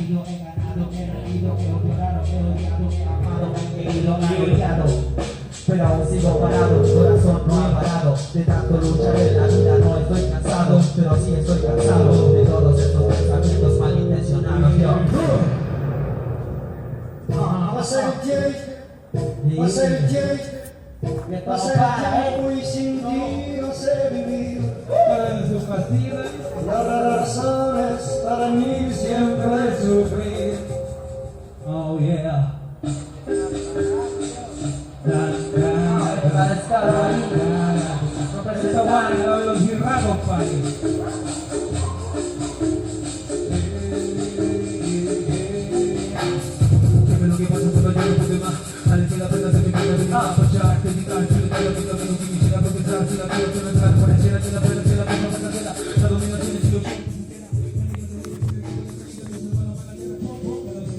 caído, he ganado, he reído, he llorado, he odiado, he amado, he ido, he odiado. Pero aún sigo parado, mi corazón no ha parado. De tanto luchar en la vida no estoy cansado, pero sí estoy cansado de todos estos pensamientos malintencionados. Yo Va a ser el tiempo, va a ser el tiempo, va a ser el tiempo y sin ti no sé vivir. en su castillo Y habrá razones para mí siempre sufrir.